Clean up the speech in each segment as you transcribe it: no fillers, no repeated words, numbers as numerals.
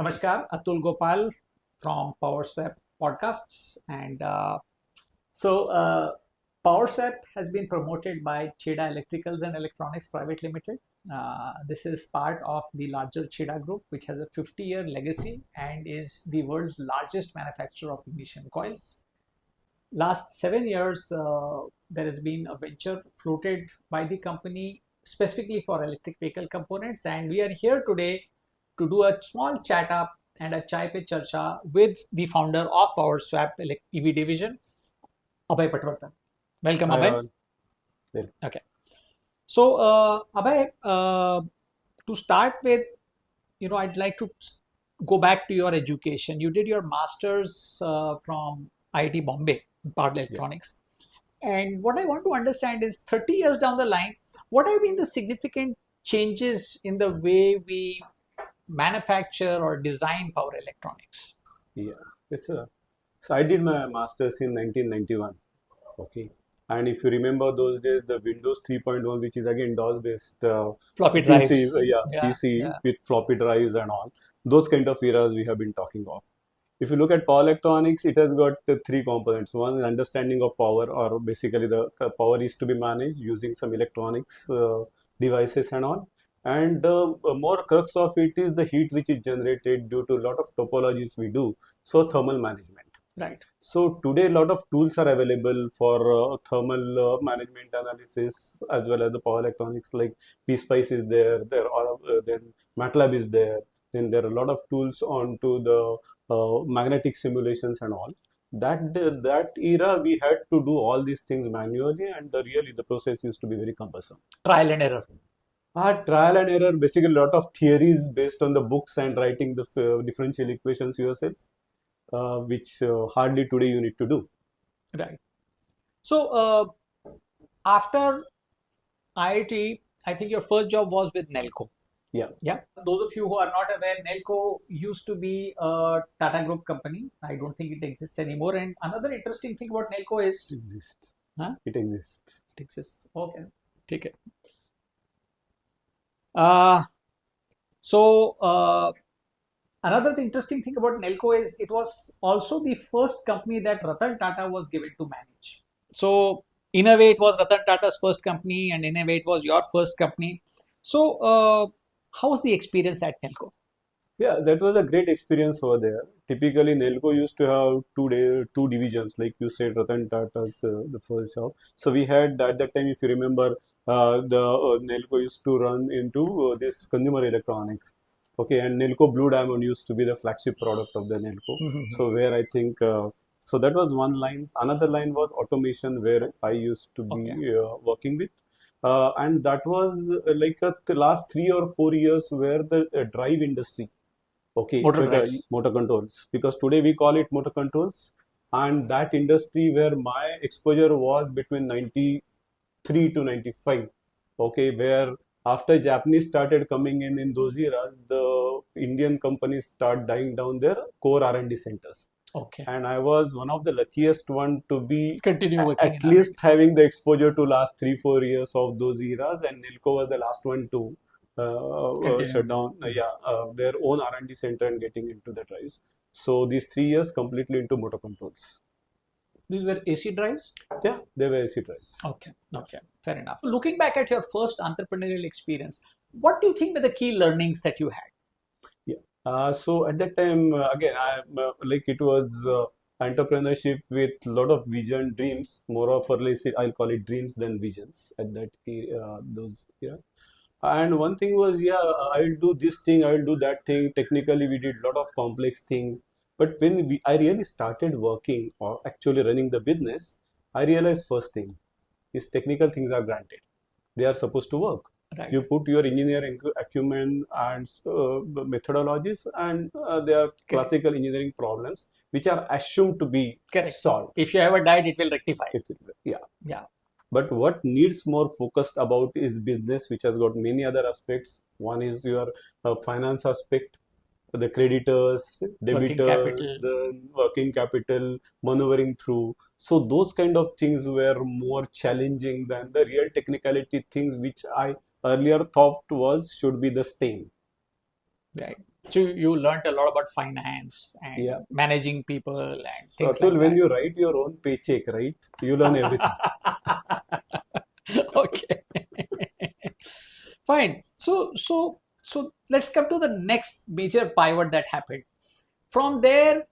Namaskar, Atul Gopal from PowerSwap Podcasts. And PowerSwap has been promoted by Chheda Electricals and Electronics Private Limited. This is part of the larger Chheda Group, which has a 50-year legacy and is the world's largest manufacturer of ignition coils. Last 7 years, there has been a venture floated by the company specifically for electric vehicle components, and we are here today to do a small chat up and a chai pe charcha with the founder of PowerSwap EV division, Abhay Patwardhan. Welcome, Hi Abhay. all. Well, Okay. So, Abhay, to start with, I'd like to go back to your education. You did your master's from IIT Bombay in power yeah. electronics. And what I want to understand is 30 years down the line, what have been the significant changes in the way we manufacture or design power electronics? Yeah. So I did my master's in 1991. Okay. And if you remember those days, the Windows 3.1, which is again DOS-based Floppy PC, drives. Yeah, PC yeah. with floppy drives and all, those kind of eras we have been talking of. If you look at power electronics, it has got three components. One is understanding of power, or basically the power is to be managed using some electronics devices and all. And the more crux of it is the heat which is generated due to a lot of topologies we do. So thermal management. Right. So today a lot of tools are available for thermal management analysis as well as the power electronics, like PSpice is there, then MATLAB is there, then there are a lot of tools onto the magnetic simulations and all. That era we had to do all these things manually, and really the process used to be very cumbersome. Trial and error. Trial and error, basically a lot of theories based on the books and writing the differential equations yourself, which hardly today you need to do. Right. So, after IIT, I think your first job was with Nelco. Yeah. Yeah. Those of you who are not aware, Nelco used to be a Tata Group company. I don't think it exists anymore. And another interesting thing about Nelco is, It exists. huh? It exists. It exists. Okay. Take it. Uh, so, another interesting thing about Nelco is it was also the first company that Ratan Tata was given to manage. So, Innovate was Ratan Tata's first company, and Innovate was your first company. So, how was the experience at Nelco? Yeah, that was a great experience over there. Typically, Nelco used to have two divisions, like you said, Ratan Tata's the first job. So we had at that time, if you remember, the Nelco used to run into this consumer electronics. Okay, and Nelco Blue Diamond used to be the flagship product of the Nelco. So where I think so that was one line. Another line was automation, where I used to be Okay. working with. And that was the last 3 or 4 years where the drive industry. Okay, Motor because drives. motor controls, because today we call it motor controls, and that industry where my exposure was between 93 to 95. Okay, where after Japanese started coming in those eras, the Indian companies start dying down their core R&D centers. Okay. And I was one of the luckiest one to be Continue working at in least R&D. having the exposure to last 3 4 years of those eras, and Nilco was the last one to Continue shut with. down their own R&D center and getting into the drives. So these 3 years completely into motor controls. These were AC drives? Yeah, they were AC drives. Okay. Okay. Fair enough. Looking back at your first entrepreneurial experience, what do you think were the key learnings that you had? Yeah. So at that time, again, like it was entrepreneurship with a lot of vision, dreams, more of, or let's say, I'll call it dreams than visions at that those yeah. And one thing was, yeah, I'll do this thing, I'll do that thing. Technically, we did a lot of complex things. But when I really started working or actually running the business, I realized first thing is technical things are granted. They are supposed to work. Right. You put your engineering acumen and methodologies, and they are Correct. classical engineering problems which are assumed to be Correct. solved. If you ever died, it will rectify. Yeah. Yeah. But what needs more focused about is business, which has got many other aspects. One is your finance aspect, the creditors, Working debitors, capital. the working capital, maneuvering through. So those kind of things were more challenging than the real technicality things, which I earlier thought was should be the same. Right. So you learned a lot about finance and Yeah. managing people and So things like Atul, when that. you write your own paycheck, right, you learn everything. Okay. Fine. So let's come to the next major pivot that happened. From there,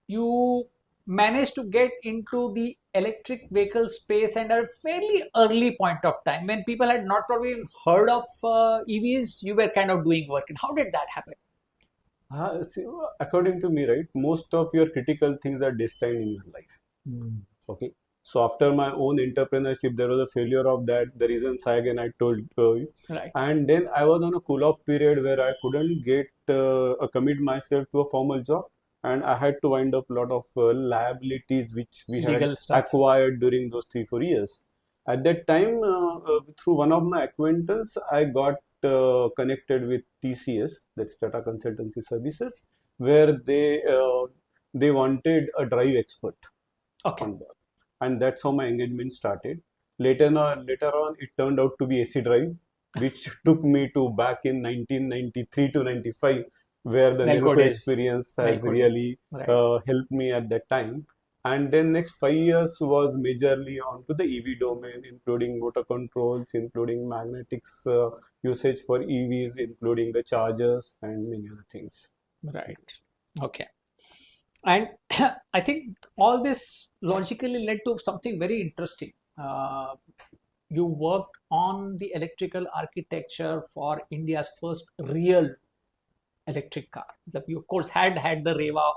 you managed to get into the electric vehicle space and at a fairly early point of time when people had not probably even heard of EVs, you were kind of doing work. And how did that happen? See, according to me, right, most of your critical things are destined in your life. Mm. Okay. So after my own entrepreneurship, there was a failure of that. The reasons again I told you. Right. And then I was on a cool-off period where I couldn't get commit myself to a formal job, and I had to wind up a lot of liabilities which we had Legal stuff. acquired during those 3 4 years. At that time, through one of my acquaintance, I got connected with TCS, that's Tata Consultancy Services, where they wanted a drive expert Okay. on board, and that's how my engagement started. Later on, it turned out to be AC drive, which took me to back in 1993 to 95, where the Nelco Nelco days. experience has Nelco days. really Right. helped me at that time. And then next 5 years was majorly onto the EV domain, including motor controls, including magnetics usage for EVs, including the chargers and many other things. Right. Okay. And I think all this logically led to something very interesting. You worked on the electrical architecture for India's first real electric car. You, of course, had the Reva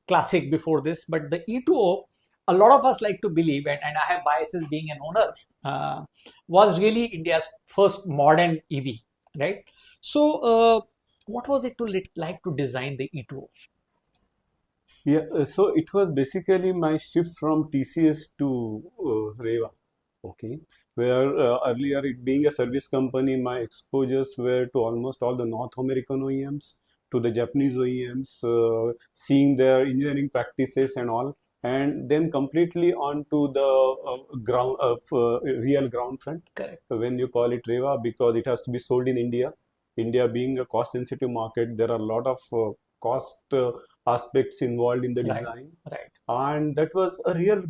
Classic before this, but the E2O, a lot of us like to believe, and I have biases being an owner, was really India's first modern EV, right? So, what was it like to design the E2O? Yeah, so it was basically my shift from TCS to Reva. Okay, where earlier it being a service company, my exposures were to almost all the North American OEMs, to the Japanese OEMs, seeing their engineering practices and all, and then completely onto the real ground front, Correct. when you call it Reva, because it has to be sold in India. India being a cost-sensitive market, there are a lot of cost aspects involved in the Right. design, Right. and that was a real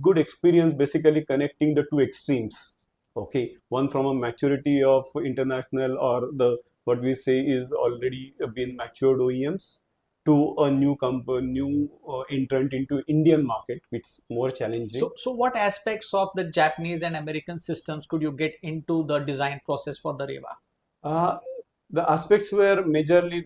good experience, basically connecting the two extremes. Okay, one from a maturity of international, or the what we say is already been matured OEMs, to a new company, new entrant into Indian market, which is more challenging. So what aspects of the Japanese and American systems could you get into the design process for the Reva? Uh, the aspects were majorly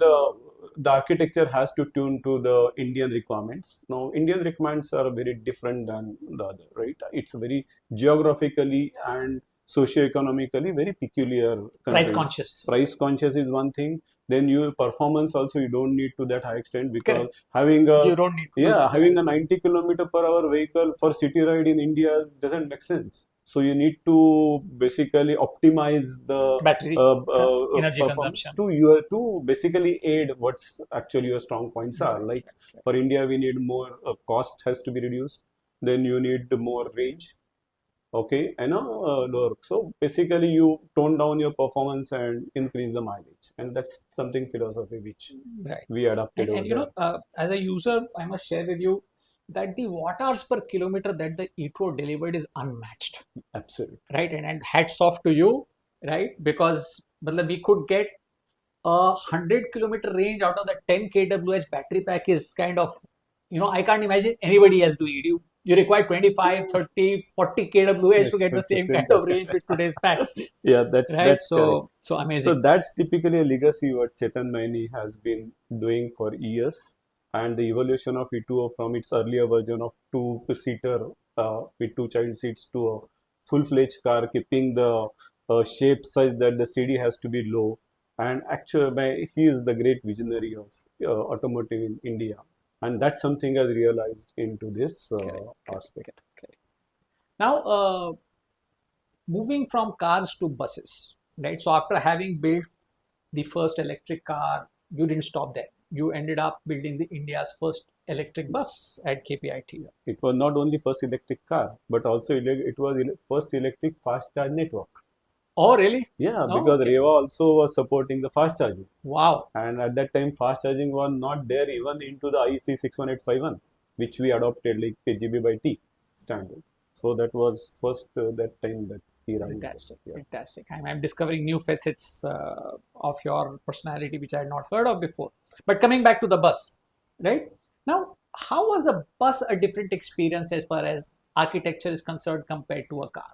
the architecture has to tune to the Indian requirements. Now, Indian requirements are very different than the other, right? It's very geographically and socio-economically very peculiar Price countries. conscious. Price conscious is one thing. Then you performance also you don't need to that high extent, because Correct. having You a don't need to do yeah, having as a 90 km per hour vehicle for city ride in India doesn't make sense. So you need to basically optimize the battery energy performance consumption. to your to basically aid what's actually your strong points are. Right. Like Right. for India, we need more cost has to be reduced. Then you need more range. Okay, and lower. So basically, you tone down your performance and increase the mileage, and that's something philosophy which Right. we adopted over And there. as a user, I must share with you that the watt hours per kilometer that the E2O delivered is unmatched. Absolutely. Right. And hats off to you, right? Because we could get a 100-kilometer range out of the 10 kWh battery pack is kind of, I can't imagine anybody else doing it. You require 25, 30, 40 kWh to get the same kind of range with today's packs, Yeah, right? that's correct. So So amazing. that's typically a legacy what Chetan Maini has been doing for years, and the evolution of E2O from its earlier version of two-seater with two child seats to a full-fledged car, keeping the shape such that the CD has to be low. And actually, he is the great visionary of automotive in India, and that's something I realized into this Correct, correct, aspect. correct, correct. Now, moving from cars to buses, right? So after having built the first electric car, you didn't stop there. You ended up building the India's first electric bus at KPIT. It was not only first electric car, but also it was first electric fast charge network. Oh, really? Yeah, No? because Okay. Reva also was supporting the fast charging. Wow. And at that time, fast charging was not there even into the IEC 61851, which we adopted like GB by T standard. So that was first that time that he arrived. Fantastic, Yeah. fantastic. I'm discovering new facets of your personality which I had not heard of before. But coming back to the bus, right? Now, how was a bus a different experience as far as architecture is concerned compared to a car?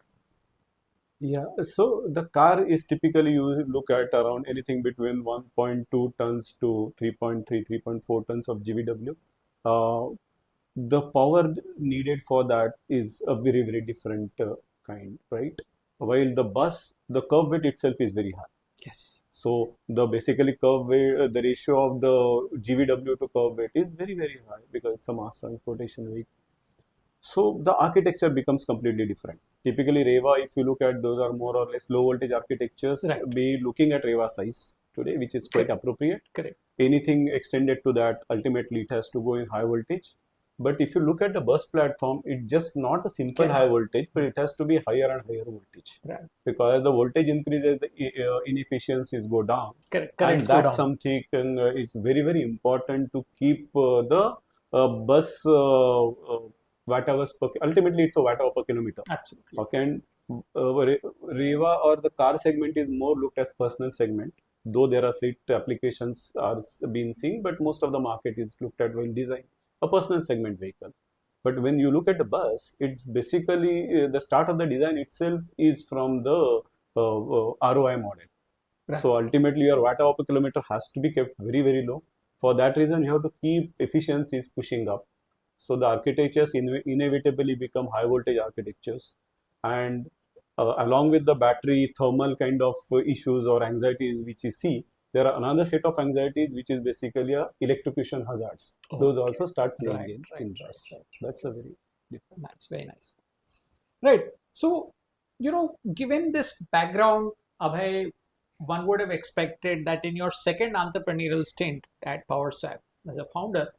Yeah, so the car is typically you look at around anything between 1.2 tons to 3.3, 3.4 tons of GVW. Uh, the power needed for that is a very, very different kind, right? While the bus, the curve weight itself is very high. Yes. So the basically curve weight, the ratio of the GVW to curve weight is very, very high because it's a mass transportation vehicle. So the architecture becomes completely different. Typically, Reva, if you look at those are more or less low voltage architectures, Right. be looking at Reva size today, which is quite Correct. appropriate. Correct. Anything extended to that, ultimately it has to go in high voltage. But if you look at the bus platform, it's just not a simple high Correct. voltage, but it has to be higher and higher voltage. Right. Because as the voltage increases, the inefficiencies go down. Correct. And Currents go that's down. something is very, very important to keep the bus watt hours per, ultimately it's a watt hour per kilometer. Absolutely. Okay, and Reva or the car segment is more looked as personal segment, though there are fleet applications are being seen, but most of the market is looked at well design, a personal segment vehicle. But when you look at the bus, it's basically the start of the design itself is from the ROI model. Right. So ultimately, your watt hour per kilometer has to be kept very, very low. For that reason, you have to keep efficiencies pushing up. So the architectures inevitably become high voltage architectures, and along with the battery thermal kind of issues or anxieties which you see, there are another set of anxieties which is basically electrocution hazards. Those Okay. also start playing Right. Right. in Right. bus. Right. That's a very different. Nice. Very nice. Right. So, given this background, Abhay, one would have expected that in your second entrepreneurial stint at PowerSwap as a founder,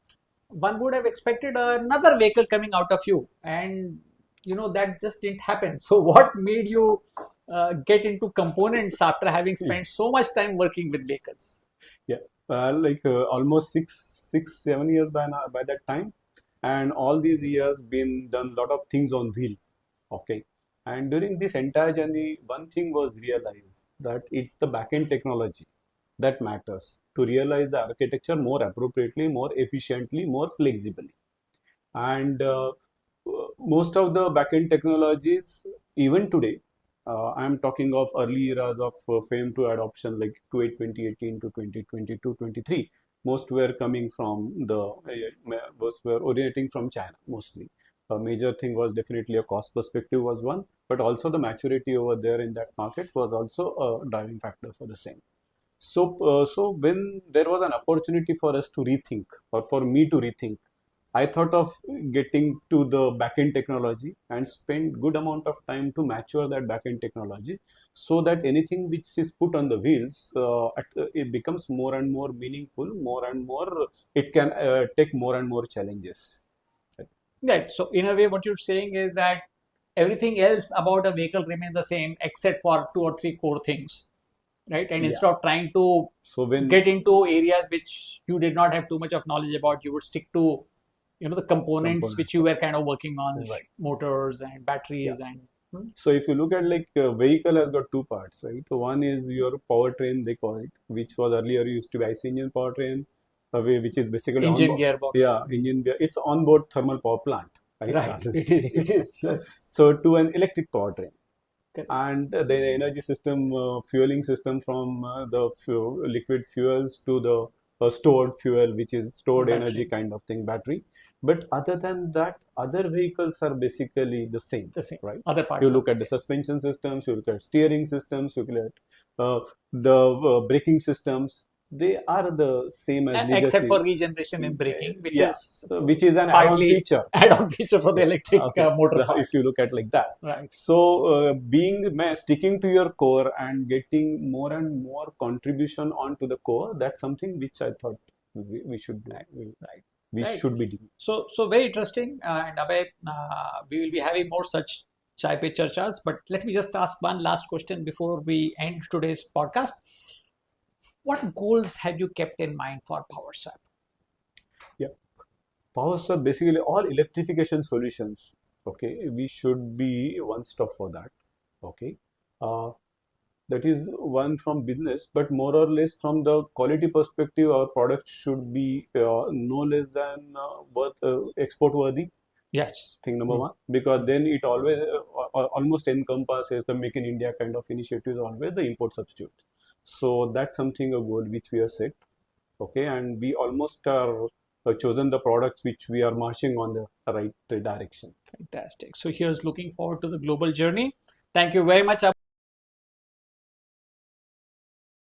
one would have expected another vehicle coming out of you. And, that just didn't happen. So, what made you get into components after having spent so much time working with vehicles? Yeah, like almost 7 years by that time, and all these years been done lot of things on wheel. Okay, and during this entire journey, one thing was realized that it's the backend technology that matters to realize the architecture more appropriately, more efficiently, more flexibly. And most of the backend technologies, even today, I'm talking of early eras of fame to adoption, like 2018 to 2022, 23. Most were coming from most were originating from China mostly. A major thing was definitely a cost perspective was one, but also the maturity over there in that market was also a driving factor for the same. So when there was an opportunity for us to rethink, or for me to rethink, I thought of getting to the backend technology and spend good amount of time to mature that backend technology, so that anything which is put on the wheels, it becomes more and more meaningful, more and more, it can take more and more challenges. Right. So, in a way, what you're saying is that everything else about a vehicle remains the same except for two or three core things, right? And Yeah. instead of trying to So when get into areas which you did not have too much of knowledge about, you would stick to, the components which components, you were kind of working on, right? motors and Yeah. batteries and. So if you look at like vehicle has got two parts, right? One is your powertrain, they call it, which was earlier used to be IC engine powertrain, which is basically Engine onboard. Yeah, gearbox. engine. It's onboard thermal power plant, right? I Right. will It is. say. It is. Yes. So to an electric powertrain, Correct. and the energy system, fueling system from the liquid fuels to the stored fuel, which is stored energy Battery. kind of thing, battery. But other than that, other vehicles are basically the same, The same. right? Other You parts are look the at the same. suspension systems, you look at steering systems, you look at the braking systems. They are the same as Except legacy. for regeneration in braking, which Yeah, is which is an add-on partly feature. add-on feature for the Yeah, electric okay. motor part. If you look at like that. Right. So, sticking to your core and getting more and more contribution onto the core, that's something which I thought we should do. Right. Right. We Right. should be doing. So very interesting. And Abhay, we will be having more such chai pe charchas, but let me just ask one last question before we end today's podcast. What goals have you kept in mind for PowerSwap? Yeah, power sub basically all electrification solutions. Okay, we should be one stop for that. Okay, uh, that is one from business, but more or less from the quality perspective, our product should be no less than export worthy. Yes. Thing number one, because then it always almost encompasses the Make in India kind of initiatives, always the import substitute. So that's something a goal which we have set. Okay, and we almost are chosen the products which we are marching on the right direction. Fantastic. So here's looking forward to the global journey. Thank you very much.